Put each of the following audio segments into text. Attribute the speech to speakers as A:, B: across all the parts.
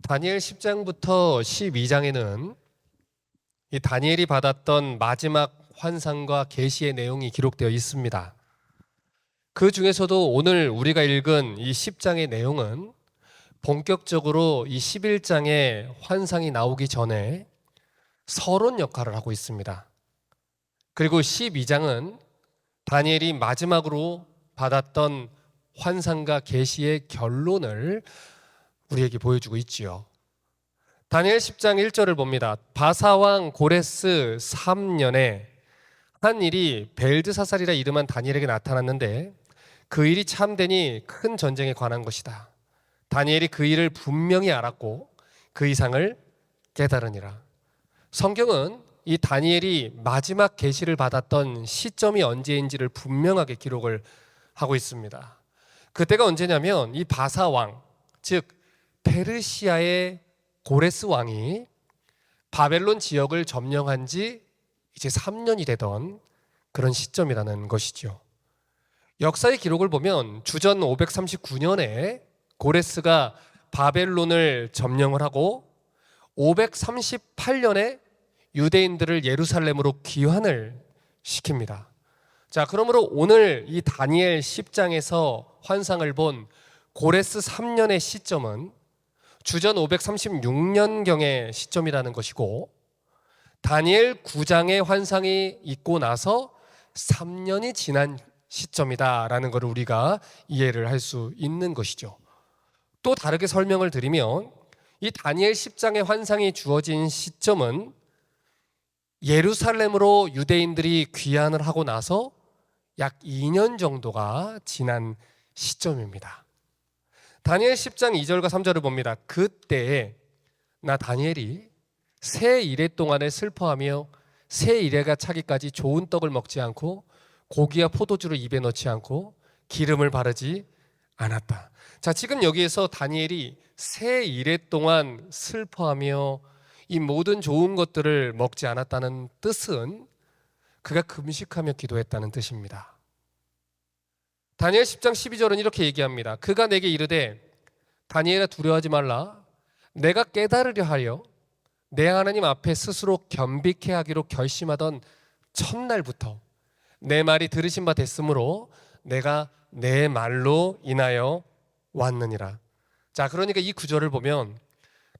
A: 다니엘 10장부터 12장에는 이 다니엘이 받았던 마지막 환상과 계시의 내용이 기록되어 있습니다. 그 중에서도 오늘 우리가 읽은 이 10장의 내용은 본격적으로 이 11장의 환상이 나오기 전에 서론 역할을 하고 있습니다. 그리고 12장은 다니엘이 마지막으로 받았던 환상과 계시의 결론을 우리에게 보여주고 있지요. 다니엘 10장 1절을 봅니다. 바사왕 고레스 3년에 한 일이 벨드사살이라 이름한 다니엘에게 나타났는데 그 일이 참되니 큰 전쟁에 관한 것이다. 다니엘이 그 일을 분명히 알았고 그 이상을 깨달으니라. 성경은 이 다니엘이 마지막 계시를 받았던 시점이 언제인지를 분명하게 기록을 하고 있습니다. 그때가 언제냐면 이 바사왕, 즉 페르시아의 고레스 왕이 바벨론 지역을 점령한 지 이제 3년이 되던 그런 시점이라는 것이죠. 역사의 기록을 보면 주전 539년에 고레스가 바벨론을 점령을 하고 538년에 유대인들을 예루살렘으로 귀환을 시킵니다. 자, 그러므로 오늘 이 다니엘 10장에서 환상을 본 고레스 3년의 시점은 주전 536년경의 시점이라는 것이고 다니엘 9장의 환상이 있고 나서 3년이 지난 시점이다라는 것을 우리가 이해를 할 수 있는 것이죠. 또 다르게 설명을 드리면 이 다니엘 10장의 환상이 주어진 시점은 예루살렘으로 유대인들이 귀환을 하고 나서 약 2년 정도가 지난 시점입니다. 다니엘 10장 2절과 3절을 봅니다. 그때에 나 다니엘이 새 이래 동안에 슬퍼하며 새 이래가 차기까지 좋은 떡을 먹지 않고 고기와 포도주를 입에 넣지 않고 기름을 바르지 않았다. 자, 지금 여기에서 다니엘이 새 이래 동안 슬퍼하며 이 모든 좋은 것들을 먹지 않았다는 뜻은 그가 금식하며 기도했다는 뜻입니다. 다니엘 10장 12절은 이렇게 얘기합니다. 그가 내게 이르되 다니엘아 두려워하지 말라. 내가 깨달으려 하여 내 하나님 앞에 스스로 겸비케 하기로 결심하던 첫날부터 내 말이 들으신 바 됐으므로 내가 내 말로 인하여 왔느니라. 자, 그러니까 이 구절을 보면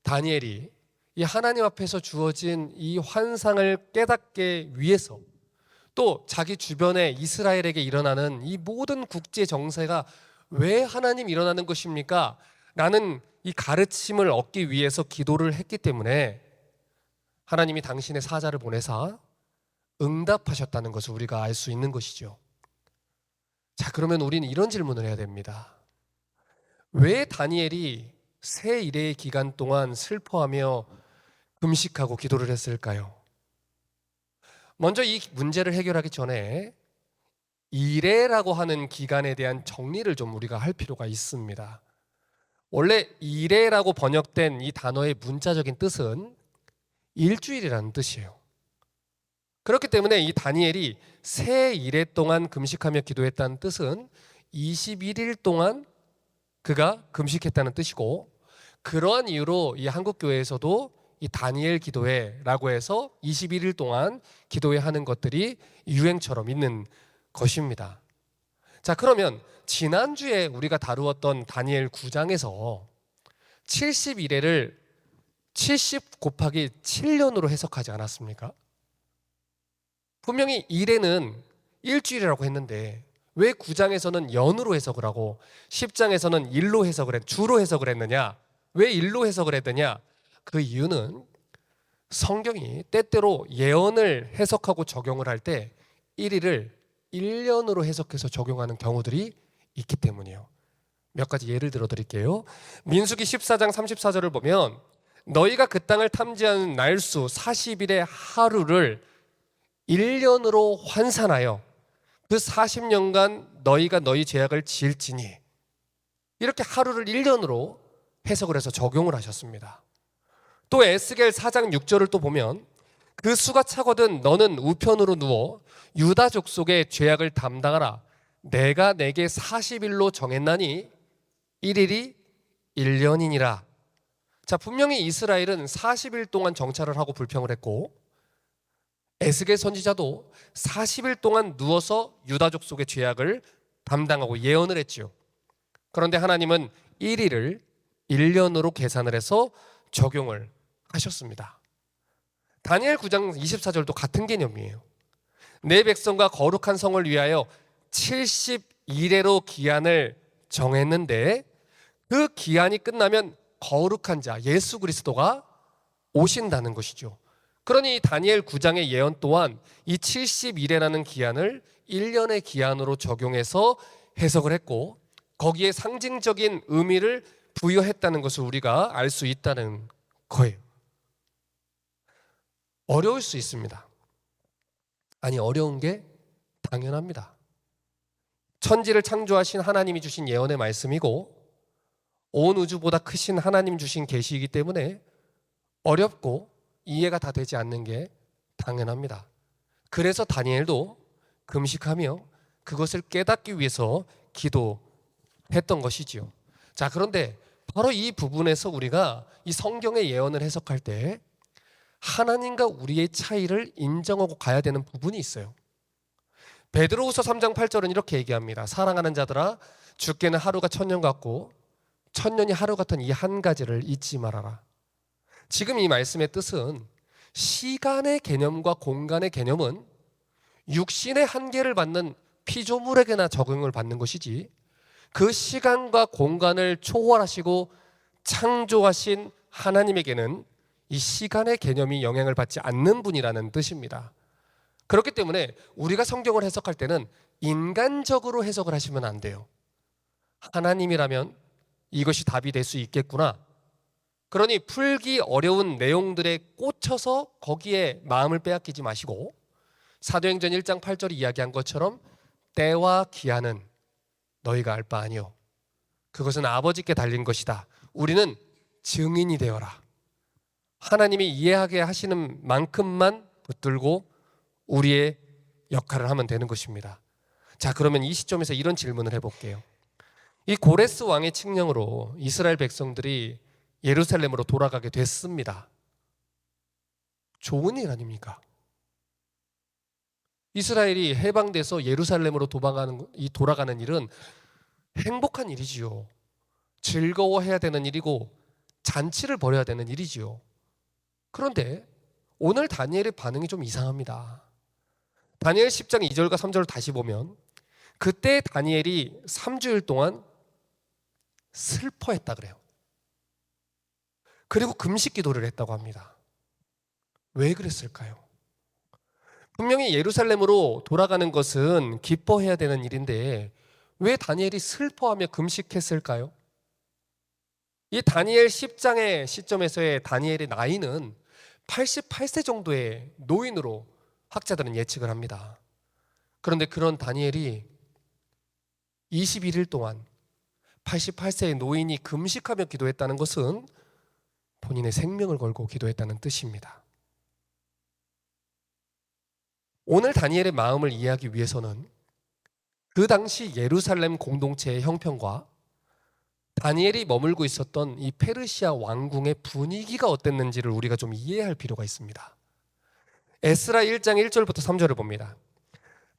A: 다니엘이 이 하나님 앞에서 주어진 이 환상을 깨닫게 위해서 또 자기 주변에 이스라엘에게 일어나는 이 모든 국제 정세가 왜 하나님 일어나는 것입니까? 라는 이 가르침을 얻기 위해서 기도를 했기 때문에 하나님이 당신의 사자를 보내사 응답하셨다는 것을 우리가 알 수 있는 것이죠. 자, 그러면 우리는 이런 질문을 해야 됩니다. 왜 다니엘이 새 이래의 기간 동안 슬퍼하며 금식하고 기도를 했을까요? 먼저 이 문제를 해결하기 전에 이래라고 하는 기간에 대한 정리를 좀 우리가 할 필요가 있습니다. 원래 이래라고 번역된 이 단어의 문자적인 뜻은 일주일이라는 뜻이에요. 그렇기 때문에 이 다니엘이 새 이래 동안 금식하며 기도했다는 뜻은 21일 동안 그가 금식했다는 뜻이고, 그러한 이유로 이 한국교회에서도 이 다니엘 기도회라고 해서 21일 동안 기도회 하는 것들이 유행처럼 있는 것입니다. 자, 그러면 지난주에 우리가 다루었던 다니엘 9장에서 70일을 70 곱하기 7년으로 해석하지 않았습니까? 분명히 일에는 일주일이라고 했는데 왜 9장에서는 연으로 해석을 하고 10장에서는 일로 해석을 주로 해석을 했느냐? 왜 일로 해석을 했느냐? 그 이유는 성경이 때때로 예언을 해석하고 적용을 할 때 1일을 1년으로 해석해서 적용하는 경우들이 있기 때문이에요. 몇 가지 예를 들어 드릴게요. 민수기 14장 34절을 보면 너희가 그 땅을 탐지하는 날수 40일의 하루를 1년으로 환산하여 그 40년간 너희가 너희 죄악을 지을지니, 이렇게 하루를 1년으로 해석을 해서 적용을 하셨습니다. 또 에스겔 4장 6절을 또 보면 그 수가 차거든 너는 우편으로 누워 유다 족속의 죄악을 담당하라. 내가 내게 40일로 정했나니 1일이 1년이니라. 자, 분명히 이스라엘은 40일 동안 정찰을 하고 불평을 했고, 에스겔 선지자도 40일 동안 누워서 유다족 속의 죄악을 담당하고 예언을 했지요. 그런데 하나님은 1일을 1년으로 계산을 해서 적용을 하셨습니다. 다니엘 9장 24절도 같은 개념이에요. 내 백성과 거룩한 성을 위하여 70일에로 기한을 정했는데, 그 기한이 끝나면 거룩한 자 예수 그리스도가 오신다는 것이죠. 그러니 다니엘 9장의 예언 또한 이 70일이라는 기한을 1년의 기한으로 적용해서 해석을 했고, 거기에 상징적인 의미를 부여했다는 것을 우리가 알 수 있다는 거예요. 어려울 수 있습니다. 아니, 어려운 게 당연합니다. 천지를 창조하신 하나님이 주신 예언의 말씀이고, 온 우주보다 크신 하나님 주신 계시이기 때문에 어렵고 이해가 다 되지 않는 게 당연합니다. 그래서 다니엘도 금식하며 그것을 깨닫기 위해서 기도했던 것이지요. 자, 그런데 바로 이 부분에서 우리가 이 성경의 예언을 해석할 때 하나님과 우리의 차이를 인정하고 가야 되는 부분이 있어요. 베드로후서 3장 8절은 이렇게 얘기합니다. 사랑하는 자들아, 주께는 하루가 천년 같고 천년이 하루 같은 이 한 가지를 잊지 말아라. 지금 이 말씀의 뜻은 시간의 개념과 공간의 개념은 육신의 한계를 받는 피조물에게나 적용을 받는 것이지, 그 시간과 공간을 초월하시고 창조하신 하나님에게는 이 시간의 개념이 영향을 받지 않는 분이라는 뜻입니다. 그렇기 때문에 우리가 성경을 해석할 때는 인간적으로 해석을 하시면 안 돼요. 하나님이라면 이것이 답이 될 수 있겠구나. 그러니 풀기 어려운 내용들에 꽂혀서 거기에 마음을 빼앗기지 마시고, 사도행전 1장 8절이 이야기한 것처럼 때와 기한은 너희가 알 바 아니요, 그것은 아버지께 달린 것이다. 우리는 증인이 되어라. 하나님이 이해하게 하시는 만큼만 붙들고 우리의 역할을 하면 되는 것입니다. 자, 그러면 이 시점에서 이런 질문을 해볼게요. 이 고레스 왕의 칙령으로 이스라엘 백성들이 예루살렘으로 돌아가게 됐습니다. 좋은 일 아닙니까? 이스라엘이 해방돼서 예루살렘으로 돌아가는 일은 행복한 일이지요. 즐거워해야 되는 일이고 잔치를 벌여야 되는 일이지요. 그런데 오늘 다니엘의 반응이 좀 이상합니다. 다니엘 10장 2절과 3절을 다시 보면, 그때 다니엘이 3주일 동안 슬퍼했다 그래요. 그리고 금식 기도를 했다고 합니다. 왜 그랬을까요? 분명히 예루살렘으로 돌아가는 것은 기뻐해야 되는 일인데 왜 다니엘이 슬퍼하며 금식했을까요? 이 다니엘 10장의 시점에서의 다니엘의 나이는 88세 정도의 노인으로 학자들은 예측을 합니다. 그런데 그런 다니엘이 21일 동안 88세의 노인이 금식하며 기도했다는 것은 본인의 생명을 걸고 기도했다는 뜻입니다. 오늘 다니엘의 마음을 이해하기 위해서는 그 당시 예루살렘 공동체의 형편과 다니엘이 머물고 있었던 이 페르시아 왕궁의 분위기가 어땠는지를 우리가 좀 이해할 필요가 있습니다. 에스라 1장 1절부터 3절을 봅니다.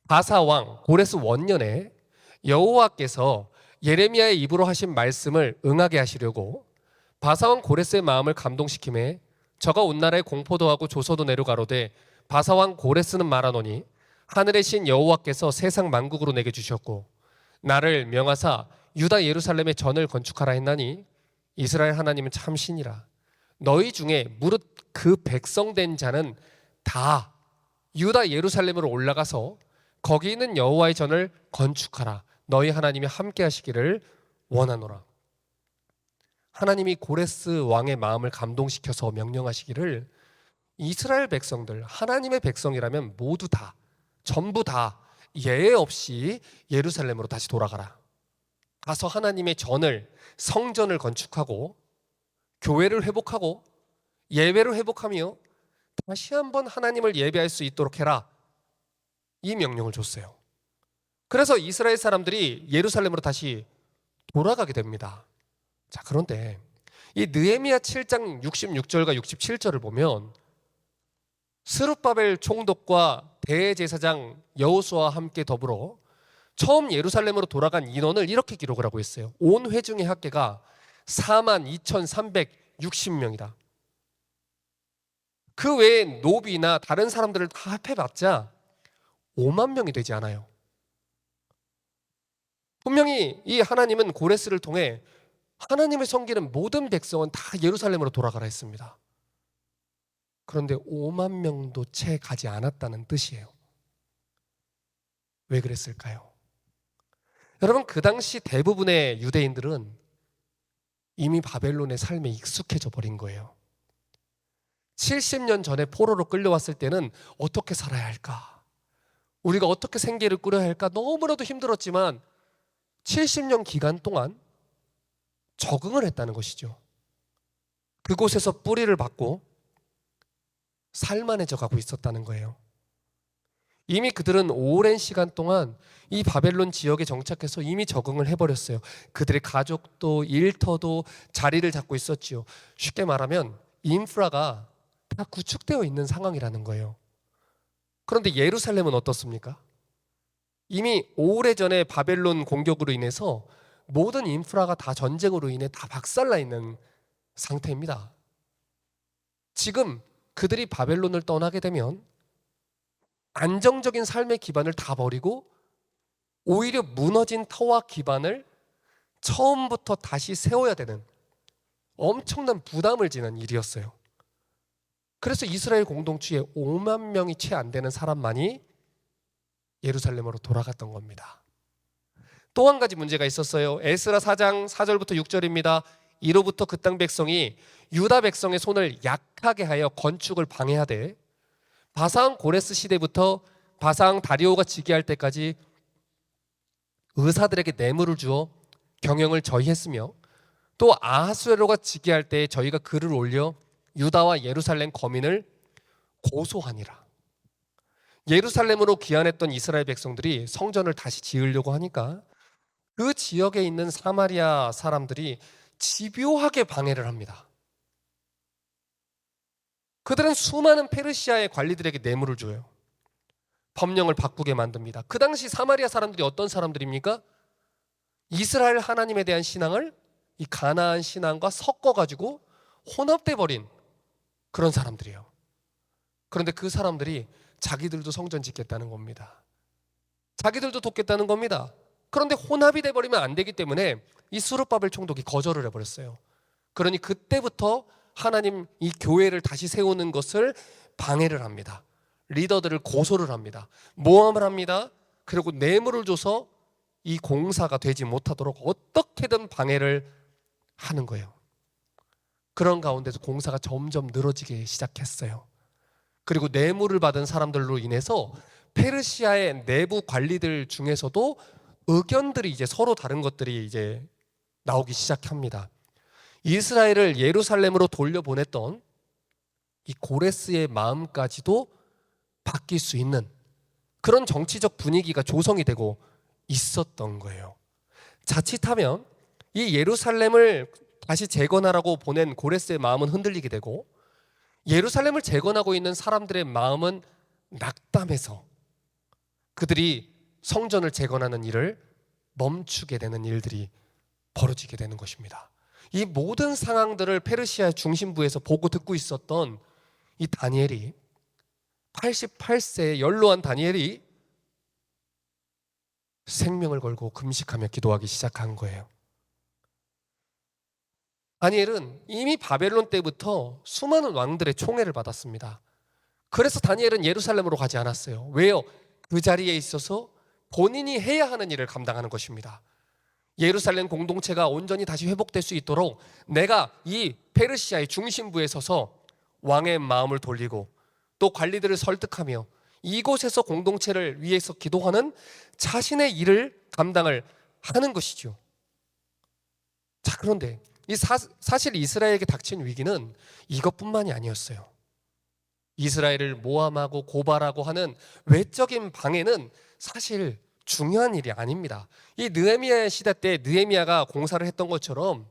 A: 바사 왕 고레스 원년에 여호와께서 예레미야의 입으로 하신 말씀을 응하게 하시려고 바사왕 고레스의 마음을 감동시키매 저가 온 나라에 공포도 하고 조서도 내려가로되 바사왕 고레스는 말하노니 하늘의 신 여호와께서 세상 만국으로 내게 주셨고 나를 명하사 유다 예루살렘에 전을 건축하라 했나니 이스라엘 하나님은 참 신이라. 너희 중에 무릇 그 백성된 자는 다 유다 예루살렘으로 올라가서 거기 있는 여호와의 전을 건축하라. 너희 하나님이 함께 하시기를 원하노라. 하나님이 고레스 왕의 마음을 감동시켜서 명령하시기를 이스라엘 백성들, 하나님의 백성이라면 모두 다, 전부 다 예외 없이 예루살렘으로 다시 돌아가라. 가서 하나님의 전을, 성전을 건축하고 교회를 회복하고 예배를 회복하며 다시 한번 하나님을 예배할 수 있도록 해라. 이 명령을 줬어요. 그래서 이스라엘 사람들이 예루살렘으로 다시 돌아가게 됩니다. 자, 그런데 이 느헤미야 7장 66절과 67절을 보면 스룹바벨 총독과 대제사장 여호수아와 함께 더불어 처음 예루살렘으로 돌아간 인원을 이렇게 기록을 하고 있어요. 온 회중의 합계가 42,360명이다. 그 외에 노비나 다른 사람들을 다 합해봤자 5만 명이 되지 않아요. 분명히 이 하나님은 고레스를 통해 하나님을 섬기는 모든 백성은 다 예루살렘으로 돌아가라 했습니다. 그런데 5만 명도 채 가지 않았다는 뜻이에요. 왜 그랬을까요? 여러분, 그 당시 대부분의 유대인들은 이미 바벨론의 삶에 익숙해져 버린 거예요. 70년 전에 포로로 끌려왔을 때는 어떻게 살아야 할까? 우리가 어떻게 생계를 꾸려야 할까? 너무나도 힘들었지만 70년 기간 동안 적응을 했다는 것이죠. 그곳에서 뿌리를 받고 살만해져 가고 있었다는 거예요. 이미 그들은 오랜 시간 동안 이 바벨론 지역에 정착해서 이미 적응을 해버렸어요. 그들의 가족도 일터도 자리를 잡고 있었지요. 쉽게 말하면 인프라가 다 구축되어 있는 상황이라는 거예요. 그런데 예루살렘은 어떻습니까? 이미 오래전에 바벨론 공격으로 인해서 모든 인프라가 다 전쟁으로 인해 다 박살나 있는 상태입니다. 지금 그들이 바벨론을 떠나게 되면 안정적인 삶의 기반을 다 버리고 오히려 무너진 터와 기반을 처음부터 다시 세워야 되는 엄청난 부담을 지는 일이었어요. 그래서 이스라엘 공동체에 5만 명이 채 안 되는 사람만이 예루살렘으로 돌아갔던 겁니다. 또 한 가지 문제가 있었어요. 에스라 4장 4절부터 6절입니다. 이로부터 그 땅 백성이 유다 백성의 손을 약하게 하여 건축을 방해하되 바사왕 고레스 시대부터 바사왕 다리오가 즉위할 때까지 의사들에게 뇌물을 주어 경영을 저희했으며 또 아하수에로가 즉위할 때 저희가 글을 올려 유다와 예루살렘 거민을 고소하니라. 예루살렘으로 귀환했던 이스라엘 백성들이 성전을 다시 지으려고 하니까 그 지역에 있는 사마리아 사람들이 집요하게 방해를 합니다. 그들은 수많은 페르시아의 관리들에게 뇌물을 줘요. 법령을 바꾸게 만듭니다. 그 당시 사마리아 사람들이 어떤 사람들입니까? 이스라엘 하나님에 대한 신앙을 이 가나안 신앙과 섞어가지고 혼합돼 버린 그런 사람들이에요. 그런데 그 사람들이 자기들도 성전 짓겠다는 겁니다. 자기들도 돕겠다는 겁니다. 그런데 혼합이 돼버리면 안 되기 때문에 이 스룹바벨 총독이 거절을 해버렸어요. 그러니 그때부터 하나님 이 교회를 다시 세우는 것을 방해를 합니다. 리더들을 고소를 합니다. 모함을 합니다. 그리고 뇌물을 줘서 이 공사가 되지 못하도록 어떻게든 방해를 하는 거예요. 그런 가운데서 공사가 점점 늘어지기 시작했어요. 그리고 뇌물을 받은 사람들로 인해서 페르시아의 내부 관리들 중에서도 의견들이 이제 서로 다른 것들이 이제 나오기 시작합니다. 이스라엘을 예루살렘으로 돌려보냈던 이 고레스의 마음까지도 바뀔 수 있는 그런 정치적 분위기가 조성이 되고 있었던 거예요. 자칫하면 이 예루살렘을 다시 재건하라고 보낸 고레스의 마음은 흔들리게 되고 예루살렘을 재건하고 있는 사람들의 마음은 낙담해서 그들이 성전을 재건하는 일을 멈추게 되는 일들이 벌어지게 되는 것입니다. 이 모든 상황들을 페르시아 중심부에서 보고 듣고 있었던 이 다니엘이 88세의 연로한 다니엘이 생명을 걸고 금식하며 기도하기 시작한 거예요. 다니엘은 이미 바벨론 때부터 수많은 왕들의 총애를 받았습니다. 그래서 다니엘은 예루살렘으로 가지 않았어요. 왜요? 그 자리에 있어서 본인이 해야 하는 일을 감당하는 것입니다. 예루살렘 공동체가 온전히 다시 회복될 수 있도록 내가 이 페르시아의 중심부에 서서 왕의 마음을 돌리고 또 관리들을 설득하며 이곳에서 공동체를 위해서 기도하는 자신의 일을 감당을 하는 것이죠. 자, 그런데 사실 이스라엘에게 닥친 위기는 이것뿐만이 아니었어요. 이스라엘을 모함하고 고발하고 하는 외적인 방해는 사실 중요한 일이 아닙니다. 이 느헤미야 시대 때 느헤미야가 공사를 했던 것처럼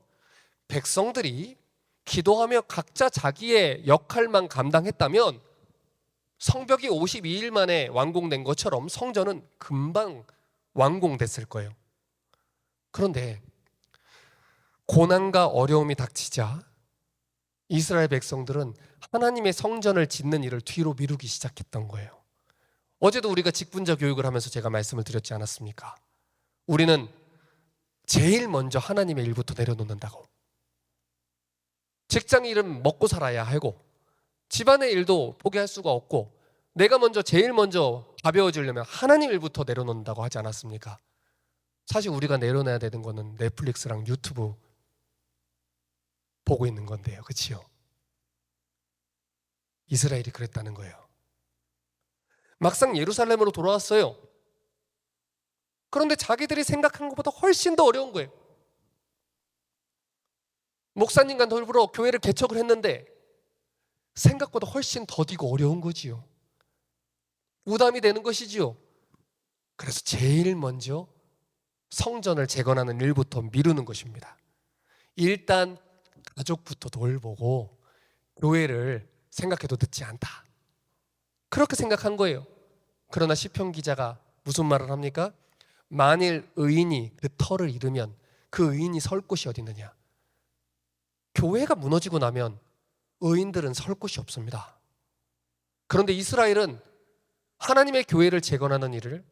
A: 백성들이 기도하며 각자 자기의 역할만 감당했다면 성벽이 52일 만에 완공된 것처럼 성전은 금방 완공됐을 거예요. 그런데 고난과 어려움이 닥치자 이스라엘 백성들은 하나님의 성전을 짓는 일을 뒤로 미루기 시작했던 거예요. 어제도 우리가 직분자 교육을 하면서 제가 말씀을 드렸지 않았습니까? 우리는 제일 먼저 하나님의 일부터 내려놓는다고. 직장 일은 먹고 살아야 하고 집안의 일도 포기할 수가 없고 내가 제일 먼저 가벼워지려면 하나님 일부터 내려놓는다고 하지 않았습니까? 사실 우리가 내려놔야 되는 거는 넷플릭스랑 유튜브 보고 있는 건데요. 그렇지요? 이스라엘이 그랬다는 거예요. 막상 예루살렘으로 돌아왔어요. 그런데 자기들이 생각한 것보다 훨씬 더 어려운 거예요. 목사님과 더불어 교회를 개척을 했는데 생각보다 훨씬 더디고 어려운 거지요. 부담이 되는 것이지요. 그래서 제일 먼저 성전을 재건하는 일부터 미루는 것입니다. 일단 가족부터 돌보고 교회를 생각해도 늦지 않다. 그렇게 생각한 거예요. 그러나 시편 기자가 무슨 말을 합니까? 만일 의인이 그 터를 잃으면 그 의인이 설 곳이 어디 있느냐? 교회가 무너지고 나면 의인들은 설 곳이 없습니다. 그런데 이스라엘은 하나님의 교회를 재건하는 일을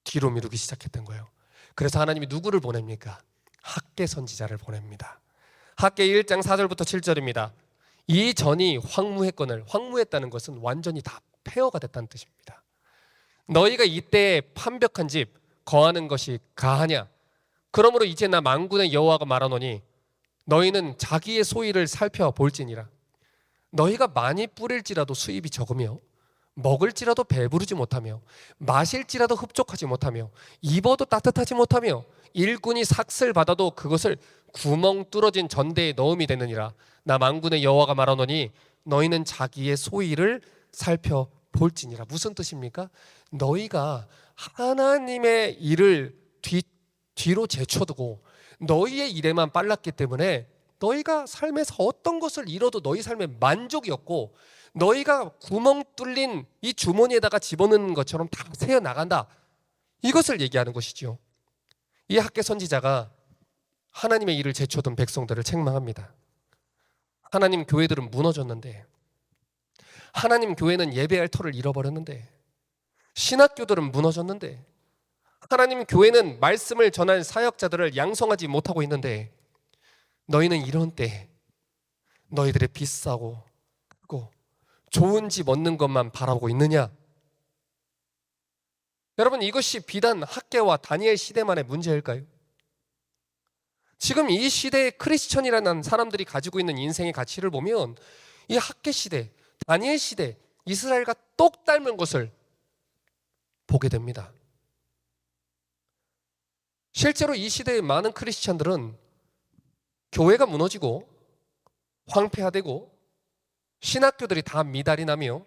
A: 뒤로 미루기 시작했던 거예요. 그래서 하나님이 누구를 보냅니까? 학개 선지자를 보냅니다. 학개 1장 4절부터 7절입니다. 이 전이 황무했거늘, 황무했다는 것은 완전히 다 폐허가 됐다는 뜻입니다. 너희가 이때 판벽한 집 거하는 것이 가하냐? 그러므로 이제 나 만군의 여호와가 말하노니 너희는 자기의 소위를 살펴볼지니라. 너희가 많이 뿌릴지라도 수입이 적으며 먹을지라도 배부르지 못하며 마실지라도 흡족하지 못하며 입어도 따뜻하지 못하며 일꾼이 삭슬 받아도 그것을 구멍 뚫어진 전대에 넣음이 되느니라. 나 만군의 여호와가 말하노니 너희는 자기의 소위를 살펴볼지니라. 무슨 뜻입니까? 너희가 하나님의 일을 뒤로 제쳐두고 너희의 일에만 빨랐기 때문에 너희가 삶에서 어떤 것을 잃어도 너희 삶에 만족이 없고 너희가 구멍 뚫린 이 주머니에다가 집어넣는 것처럼 다 새어나간다. 이것을 얘기하는 것이지요. 이 학개 선지자가 하나님의 일을 제쳐둔 백성들을 책망합니다. 하나님 교회들은 무너졌는데, 하나님 교회는 예배할 터를 잃어버렸는데, 신학교들은 무너졌는데, 하나님 교회는 말씀을 전할 사역자들을 양성하지 못하고 있는데, 너희는 이런 때 너희들의 비싸고 크고 좋은 집 얻는 것만 바라보고 있느냐? 여러분, 이것이 비단 학개와 다니엘 시대만의 문제일까요? 지금 이 시대의 크리스천이라는 사람들이 가지고 있는 인생의 가치를 보면 이 학개 시대, 다니엘 시대, 이스라엘과 똑 닮은 것을 보게 됩니다. 실제로 이 시대의 많은 크리스천들은 교회가 무너지고 황폐화되고 신학교들이 다 미달이 나며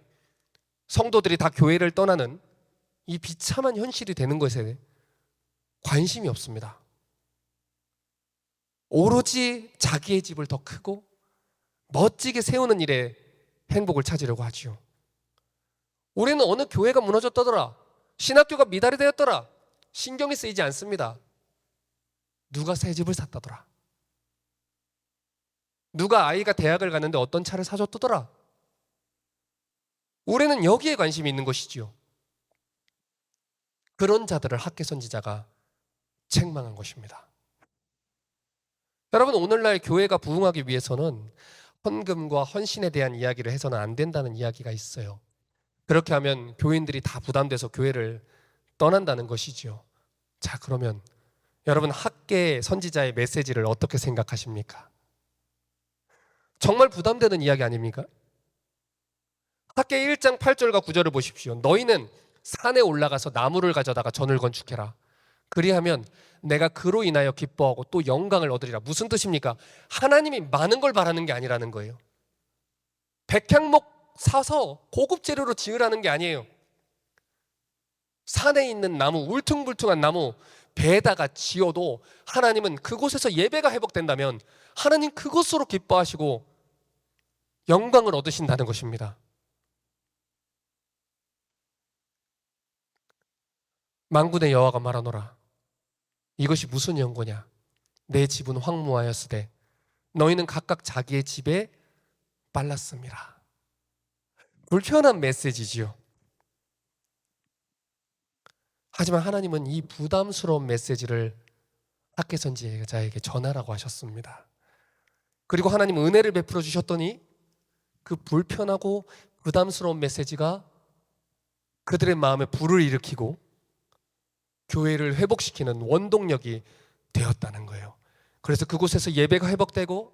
A: 성도들이 다 교회를 떠나는 이 비참한 현실이 되는 것에 관심이 없습니다. 오로지 자기의 집을 더 크고 멋지게 세우는 일에 행복을 찾으려고 하지요. 우리는 어느 교회가 무너졌더라, 신학교가 미달이 되었더라 신경이 쓰이지 않습니다. 누가 새 집을 샀다더라, 누가 아이가 대학을 갔는데 어떤 차를 사줬더라. 우리는 여기에 관심이 있는 것이지요. 그런 자들을 학개 선지자가 책망한 것입니다. 여러분, 오늘날 교회가 부흥하기 위해서는 헌금과 헌신에 대한 이야기를 해서는 안 된다는 이야기가 있어요. 그렇게 하면 교인들이 다 부담돼서 교회를 떠난다는 것이지요. 자, 그러면 여러분, 학개 선지자의 메시지를 어떻게 생각하십니까? 정말 부담되는 이야기 아닙니까? 학개 1장 8절과 9절을 보십시오. 너희는 산에 올라가서 나무를 가져다가 전을 건축해라. 그리하면 내가 그로 인하여 기뻐하고 또 영광을 얻으리라. 무슨 뜻입니까? 하나님이 많은 걸 바라는 게 아니라는 거예요. 백향목 사서 고급 재료로 지으라는 게 아니에요. 산에 있는 나무, 울퉁불퉁한 나무, 배에다가 지어도 하나님은 그곳에서 예배가 회복된다면 하나님 그곳으로 기뻐하시고 영광을 얻으신다는 것입니다. 만군의 여호와가 말하노라. 이것이 무슨 연고냐? 내 집은 황무하였으되 너희는 각각 자기의 집에 빨랐습니다. 불편한 메시지지요. 하지만 하나님은 이 부담스러운 메시지를 학개 선지자에게 전하라고 하셨습니다. 그리고 하나님 은혜를 베풀어 주셨더니 그 불편하고 부담스러운 메시지가 그들의 마음에 불을 일으키고 교회를 회복시키는 원동력이 되었다는 거예요. 그래서 그곳에서 예배가 회복되고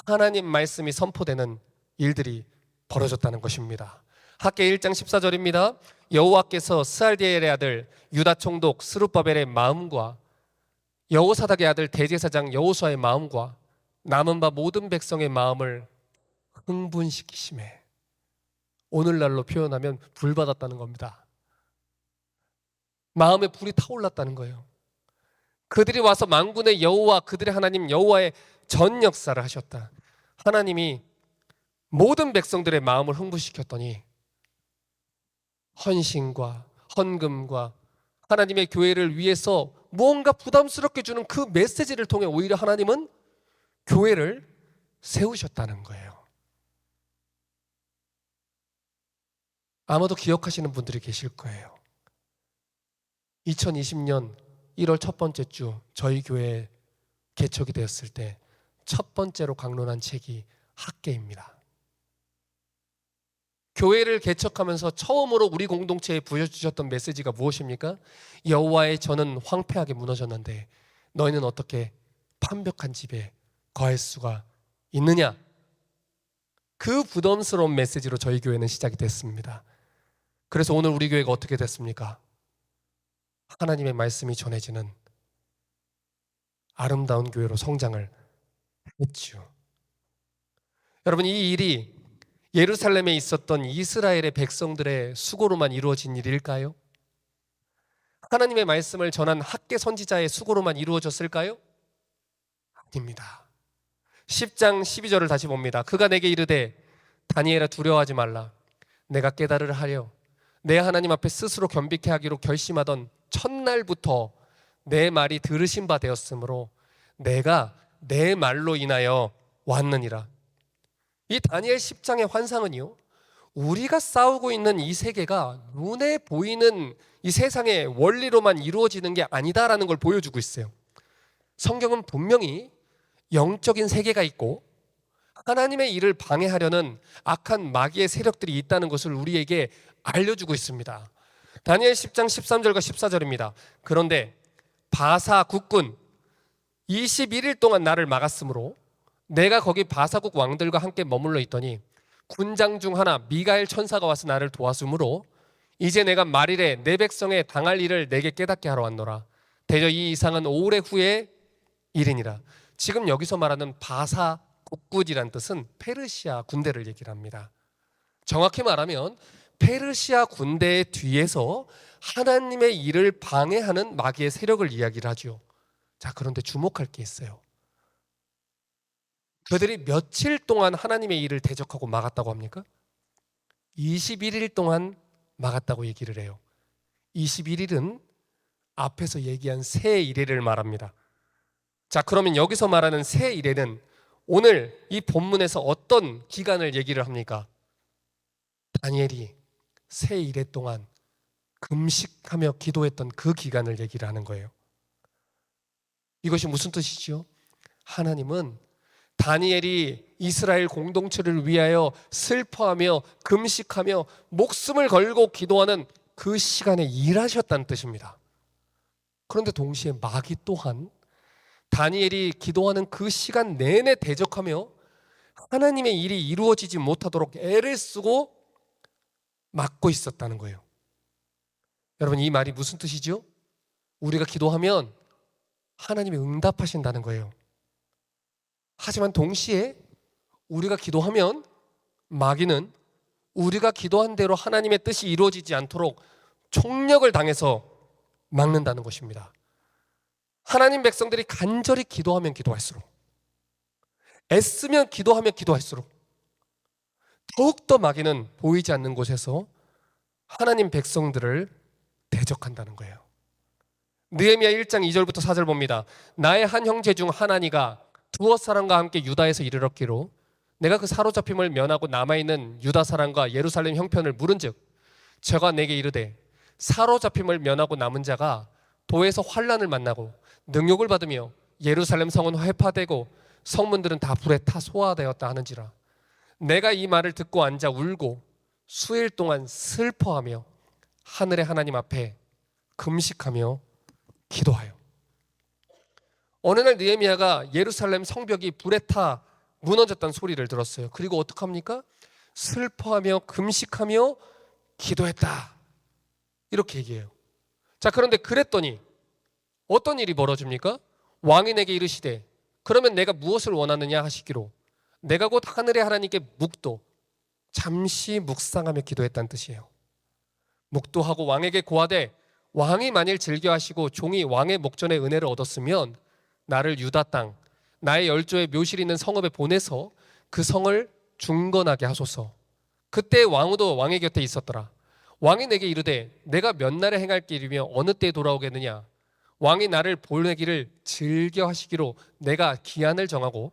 A: 하나님 말씀이 선포되는 일들이 벌어졌다는 것입니다. 학개 1장 14절입니다. 여호와께서 스알디엘의 아들 유다 총독 스룹바벨의 마음과 여호사닥의 아들 대제사장 여호수아의 마음과 남은 바 모든 백성의 마음을 흥분시키심에, 오늘날로 표현하면 불받았다는 겁니다. 마음에 불이 타올랐다는 거예요. 그들이 와서 만군의 여호와 그들의 하나님 여호와의 전 역사를 하셨다. 하나님이 모든 백성들의 마음을 흥분시켰더니 헌신과 헌금과 하나님의 교회를 위해서 무언가 부담스럽게 주는 그 메시지를 통해 오히려 하나님은 교회를 세우셨다는 거예요. 아마도 기억하시는 분들이 계실 거예요. 2020년 1월 첫 번째 주 저희 교회에 개척이 되었을 때 첫 번째로 강론한 책이 학개입니다. 교회를 개척하면서 처음으로 우리 공동체에 부여주셨던 메시지가 무엇입니까? 여호와의 전은 황폐하게 무너졌는데 너희는 어떻게 판벽한 집에 거할 수가 있느냐? 그 부담스러운 메시지로 저희 교회는 시작이 됐습니다. 그래서 오늘 우리 교회가 어떻게 됐습니까? 하나님의 말씀이 전해지는 아름다운 교회로 성장을 했죠. 여러분, 이 일이 예루살렘에 있었던 이스라엘의 백성들의 수고로만 이루어진 일일까요? 하나님의 말씀을 전한 학개 선지자의 수고로만 이루어졌을까요? 아닙니다. 10장 12절을 다시 봅니다. 그가 내게 이르되 다니엘아 두려워하지 말라. 내가 깨달으려 하려 내 하나님 앞에 스스로 겸비케 하기로 결심하던 첫날부터 내 말이 들으신 바 되었으므로 내가 내 말로 인하여 왔느니라. 이 다니엘 10장의 환상은요, 우리가 싸우고 있는 이 세계가 눈에 보이는 이 세상의 원리로만 이루어지는 게 아니다라는 걸 보여주고 있어요. 성경은 분명히 영적인 세계가 있고 하나님의 일을 방해하려는 악한 마귀의 세력들이 있다는 것을 우리에게 알려주고 있습니다. 다니엘 10장 13절과 14절입니다. 그런데 바사 국군 21일 동안 나를 막았으므로 내가 거기 바사국 왕들과 함께 머물러 있더니 군장 중 하나 미가엘 천사가 와서 나를 도왔으므로 이제 내가 말일에 내 백성의 당할 일을 내게 깨닫게 하러 왔노라. 대저 이 이상은 오래 후의 일이니라. 지금 여기서 말하는 바사 국군이란 뜻은 페르시아 군대를 얘기를 합니다. 정확히 말하면 페르시아 군대의 뒤에서 하나님의 일을 방해하는 마귀의 세력을 이야기를 하죠. 자, 그런데 주목할 게 있어요. 그들이 며칠 동안 하나님의 일을 대적하고 막았다고 합니까? 21일 동안 막았다고 얘기를 해요. 21일은 앞에서 얘기한 새 이래를 말합니다. 자, 그러면 여기서 말하는 새 이래는 오늘 이 본문에서 어떤 기간을 얘기를 합니까? 다니엘이 새 이래 동안 금식하며 기도했던 그 기간을 얘기를 하는 거예요. 이것이 무슨 뜻이죠? 하나님은 다니엘이 이스라엘 공동체를 위하여 슬퍼하며 금식하며 목숨을 걸고 기도하는 그 시간에 일하셨다는 뜻입니다. 그런데 동시에 마귀 또한 다니엘이 기도하는 그 시간 내내 대적하며 하나님의 일이 이루어지지 못하도록 애를 쓰고 막고 있었다는 거예요. 여러분, 이 말이 무슨 뜻이죠? 우리가 기도하면 하나님이 응답하신다는 거예요. 하지만 동시에 우리가 기도하면 마귀는 우리가 기도한 대로 하나님의 뜻이 이루어지지 않도록 총력을 당해서 막는다는 것입니다. 하나님 백성들이 간절히 기도하면 기도할수록, 애쓰면 기도하면 기도할수록 더욱더 마귀는 보이지 않는 곳에서 하나님 백성들을 대적한다는 거예요. 느헤미야 1장 2절부터 4절 봅니다. 나의 한 형제 중 하나니가 두어 사람과 함께 유다에서 이르렀기로 내가 그 사로잡힘을 면하고 남아있는 유다 사람과 예루살렘 형편을 물은즉 저가 내게 이르되 사로잡힘을 면하고 남은 자가 도에서 환난을 만나고 능욕을 받으며 예루살렘 성은 회파되고 성문들은 다 불에 타 소화되었다 하는지라. 내가 이 말을 듣고 앉아 울고 수일 동안 슬퍼하며 하늘의 하나님 앞에 금식하며 기도하여. 어느 날 느헤미야가 예루살렘 성벽이 불에 타 무너졌다는 소리를 들었어요. 그리고 어떡합니까? 슬퍼하며 금식하며 기도했다, 이렇게 얘기해요. 자, 그런데 그랬더니 어떤 일이 벌어집니까? 왕이 내게 이르시되 그러면 내가 무엇을 원하느냐 하시기로 내가 곧 하늘의 하나님께 묵도 잠시 묵상하며 기도했다는 뜻이에요. 묵도하고 왕에게 고하되 왕이 만일 즐겨하시고 종이 왕의 목전에 은혜를 얻었으면 나를 유다 땅 나의 열조의 묘실 있는 성읍에 보내서 그 성을 중건하게 하소서. 그때 왕후도 왕의 곁에 있었더라. 왕이 내게 이르되 내가 몇 날에 행할 길이며 어느 때에 돌아오겠느냐. 왕이 나를 보내기를 즐겨 하시기로 내가 기한을 정하고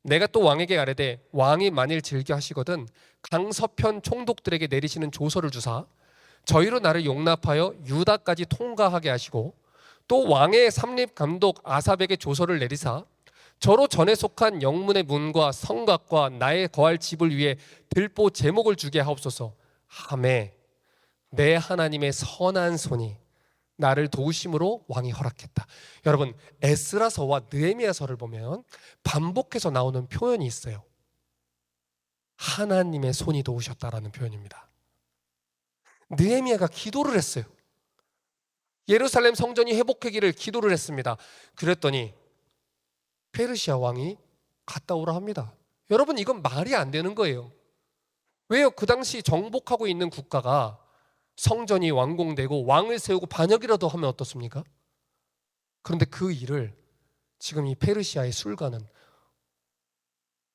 A: 내가 또 왕에게 아뢰되 왕이 만일 즐겨 하시거든 강서편 총독들에게 내리시는 조서를 주사 저희로 나를 용납하여 유다까지 통과하게 하시고 또 왕의 삼립 감독 아삽에게 조서를 내리사 저로 전에 속한 영문의 문과 성곽과 나의 거할 집을 위해 들보 제목을 주게 하옵소서 하매 내 하나님의 선한 손이 나를 도우심으로 왕이 허락했다. 여러분, 에스라서와 느헤미야서를 보면 반복해서 나오는 표현이 있어요. 하나님의 손이 도우셨다라는 표현입니다. 느헤미야가 기도를 했어요. 예루살렘 성전이 회복하기를 기도를 했습니다. 그랬더니 페르시아 왕이 갔다 오라 합니다. 여러분, 이건 말이 안 되는 거예요. 왜요? 그 당시 정복하고 있는 국가가 성전이 완공되고 왕을 세우고 반역이라도 하면 어떻습니까? 그런데 그 일을 지금 이 페르시아의 술관은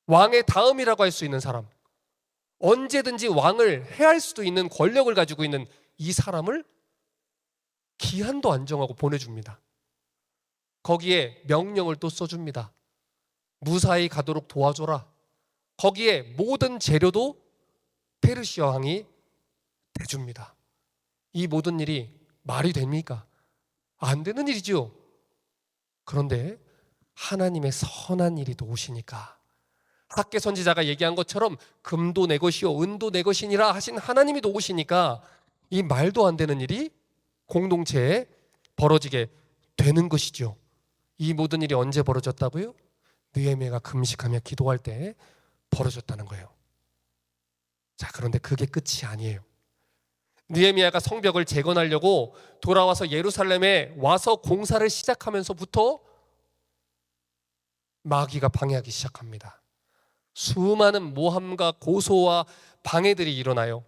A: 왕의 다음이라고 할 수 있는 사람, 언제든지 왕을 해할 수도 있는 권력을 가지고 있는 이 사람을 기한도 안 정하고 보내줍니다. 거기에 명령을 또 써줍니다. 무사히 가도록 도와줘라. 거기에 모든 재료도 페르시아 왕이 대줍니다. 이 모든 일이 말이 됩니까? 안 되는 일이죠. 그런데 하나님의 선한 일이 도우시니까 학개 선지자가 얘기한 것처럼 금도 내 것이요 은도 내 것이니라 하신 하나님이 도우시니까 이 말도 안 되는 일이 공동체에 벌어지게 되는 것이죠. 이 모든 일이 언제 벌어졌다고요? 느헤미야가 금식하며 기도할 때 벌어졌다는 거예요. 자, 그런데 그게 끝이 아니에요. 느헤미야가 성벽을 재건하려고 돌아와서 예루살렘에 와서 공사를 시작하면서부터 마귀가 방해하기 시작합니다. 수많은 모함과 고소와 방해들이 일어나요.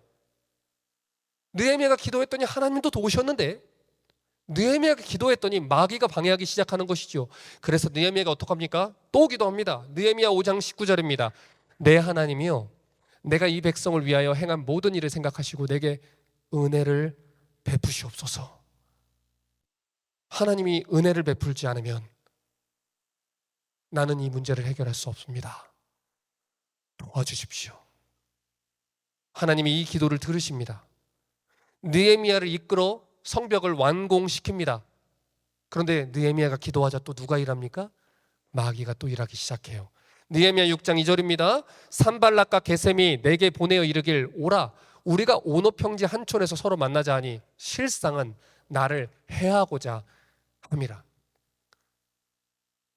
A: 느헤미야가 기도했더니 하나님도 도우셨는데 느헤미야가 기도했더니 마귀가 방해하기 시작하는 것이죠. 그래서 느헤미야가 어떡합니까? 또 기도합니다. 느헤미야 5장 19절입니다. 내 하나님이요 내가 이 백성을 위하여 행한 모든 일을 생각하시고 내게 은혜를 베푸시옵소서. 하나님이 은혜를 베풀지 않으면 나는 이 문제를 해결할 수 없습니다. 도와주십시오. 하나님이 이 기도를 들으십니다. 느헤미야를 이끌어 성벽을 완공시킵니다. 그런데 느헤미야가 기도하자 또 누가 일합니까? 마귀가 또 일하기 시작해요. 느헤미야 6장 2절입니다. 산발락과 게셈이 내게 보내어 이르길 오라 우리가 오노평지 한촌에서 서로 만나자 하니 실상은 나를 해하고자 함이라.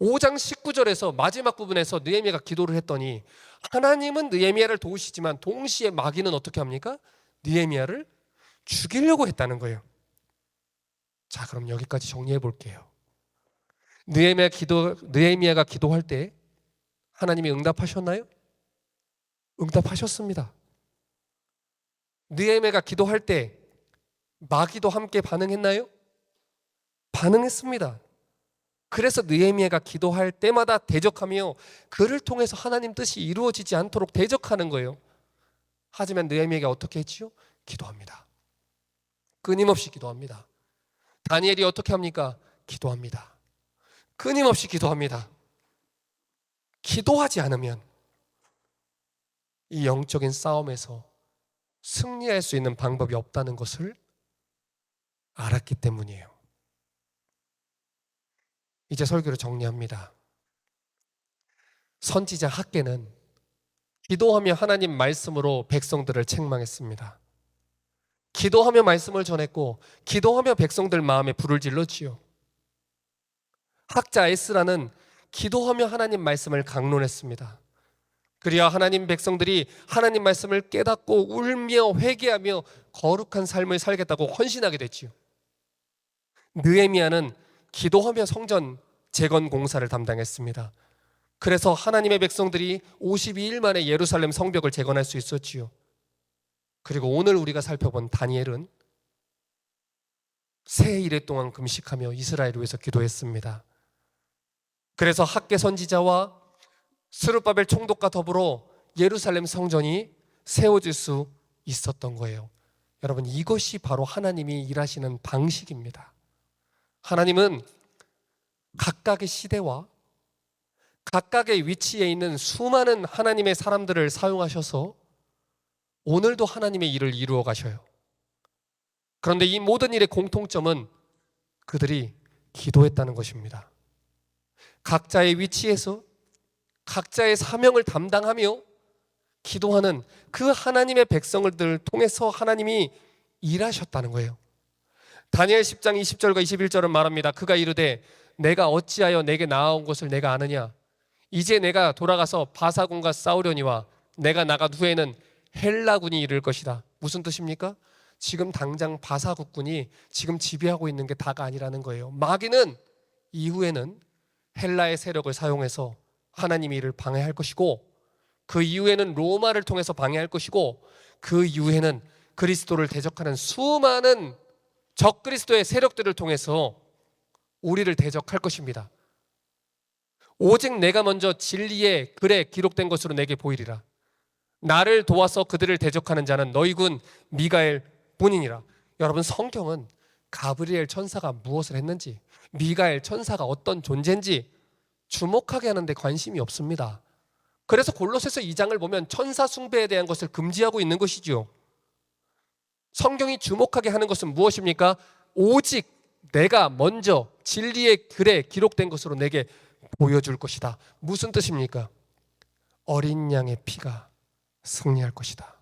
A: 5장 19절에서 마지막 부분에서 느헤미야가 기도를 했더니 하나님은 느헤미야를 도우시지만 동시에 마귀는 어떻게 합니까? 느헤미야를 죽이려고 했다는 거예요. 자, 그럼 여기까지 정리해 볼게요. 느헤미야가 기도할 때 하나님이 응답하셨나요? 응답하셨습니다. 느헤미야가 기도할 때 마귀도 함께 반응했나요? 반응했습니다. 그래서 느헤미야가 기도할 때마다 대적하며 그를 통해서 하나님 뜻이 이루어지지 않도록 대적하는 거예요. 하지만 느헤미야가 어떻게 했지요? 기도합니다. 끊임없이 기도합니다. 다니엘이 어떻게 합니까? 기도합니다. 끊임없이 기도합니다. 기도하지 않으면 이 영적인 싸움에서 승리할 수 있는 방법이 없다는 것을 알았기 때문이에요. 이제 설교를 정리합니다. 선지자 학개는 기도하며 하나님 말씀으로 백성들을 책망했습니다. 기도하며 말씀을 전했고 기도하며 백성들 마음에 불을 질렀지요. 학자 에스라는 기도하며 하나님 말씀을 강론했습니다. 그리야 하나님 백성들이 하나님 말씀을 깨닫고 울며 회개하며 거룩한 삶을 살겠다고 헌신하게 됐지요. 느헤미야는 기도하며 성전 재건 공사를 담당했습니다. 그래서 하나님의 백성들이 52일 만에 예루살렘 성벽을 재건할 수 있었지요. 그리고 오늘 우리가 살펴본 다니엘은 새 이래 동안 금식하며 이스라엘을 위해서 기도했습니다. 그래서 학개 선지자와 스룹바벨 총독과 더불어 예루살렘 성전이 세워질 수 있었던 거예요. 여러분, 이것이 바로 하나님이 일하시는 방식입니다. 하나님은 각각의 시대와 각각의 위치에 있는 수많은 하나님의 사람들을 사용하셔서 오늘도 하나님의 일을 이루어 가셔요. 그런데 이 모든 일의 공통점은 그들이 기도했다는 것입니다. 각자의 위치에서 각자의 사명을 담당하며 기도하는 그 하나님의 백성들을 통해서 하나님이 일하셨다는 거예요. 다니엘 10장 20절과 21절은 말합니다. 그가 이르되 내가 어찌하여 내게 나아온 것을 내가 아느냐? 이제 내가 돌아가서 바사군과 싸우려니와 내가 나간 후에는 헬라군이 이를 것이다. 무슨 뜻입니까? 지금 당장 바사 국군이 지금 지배하고 있는 게 다가 아니라는 거예요. 마귀는 이후에는 헬라의 세력을 사용해서 하나님의 일을 방해할 것이고, 그 이후에는 로마를 통해서 방해할 것이고, 그 이후에는 그리스도를 대적하는 수많은 적그리스도의 세력들을 통해서 우리를 대적할 것입니다. 오직 내가 먼저 진리의 글에 기록된 것으로 내게 보이리라. 나를 도와서 그들을 대적하는 자는 너희 군 미가엘 뿐이니라. 여러분, 성경은 가브리엘 천사가 무엇을 했는지, 미가엘 천사가 어떤 존재인지 주목하게 하는데 관심이 없습니다. 그래서 골로새서 2장을 보면 천사 숭배에 대한 것을 금지하고 있는 것이죠. 성경이 주목하게 하는 것은 무엇입니까? 오직 내가 먼저 진리의 글에 기록된 것으로 내게 보여줄 것이다. 무슨 뜻입니까? 어린 양의 피가 승리할 것이다.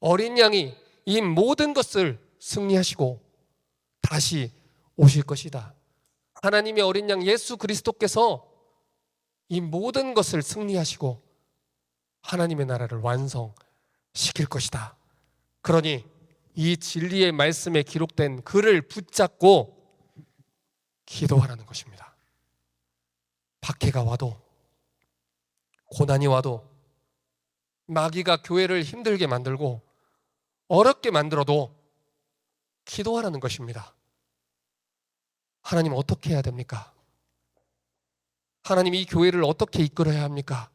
A: 어린 양이 이 모든 것을 승리하시고 다시 오실 것이다. 하나님의 어린 양 예수 그리스도께서 이 모든 것을 승리하시고 하나님의 나라를 완성시킬 것이다. 그러니 이 진리의 말씀에 기록된 글을 붙잡고 기도하라는 것입니다. 박해가 와도, 고난이 와도, 마귀가 교회를 힘들게 만들고 어렵게 만들어도 기도하라는 것입니다. 하나님, 어떻게 해야 됩니까? 하나님, 이 교회를 어떻게 이끌어야 합니까?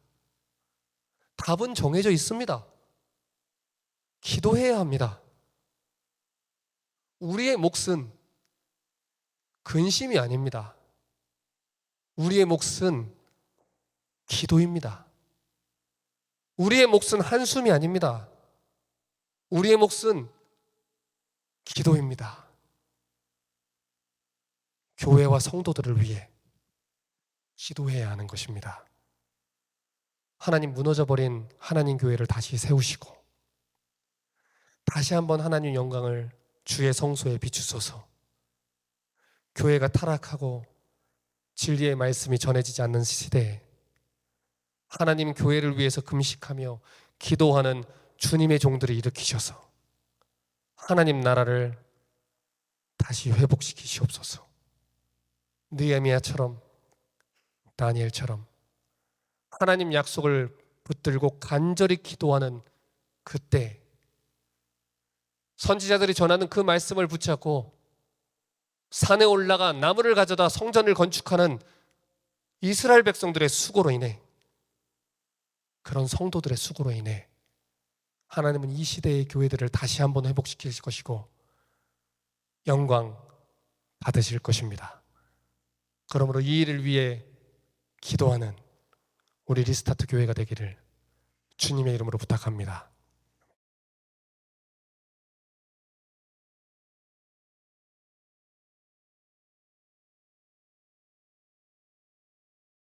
A: 답은 정해져 있습니다. 기도해야 합니다. 우리의 몫은 근심이 아닙니다. 우리의 몫은 기도입니다. 우리의 몫은 한숨이 아닙니다. 우리의 몫은 기도입니다. 교회와 성도들을 위해 기도해야 하는 것입니다. 하나님, 무너져버린 하나님 교회를 다시 세우시고 다시 한번 하나님 영광을 주의 성소에 비추소서. 교회가 타락하고 진리의 말씀이 전해지지 않는 시대에 하나님 교회를 위해서 금식하며 기도하는 주님의 종들을 일으키셔서 하나님 나라를 다시 회복시키시옵소서. 느헤미야처럼, 다니엘처럼 하나님 약속을 붙들고 간절히 기도하는 그때 선지자들이 전하는 그 말씀을 붙잡고 산에 올라가 나무를 가져다 성전을 건축하는 이스라엘 백성들의 수고로 인해, 그런 성도들의 수고로 인해 하나님은 이 시대의 교회들을 다시 한번 회복시킬 것이고 영광 받으실 것입니다. 그러므로 이 일을 위해 기도하는 우리 리스타트 교회가 되기를 주님의 이름으로 부탁합니다.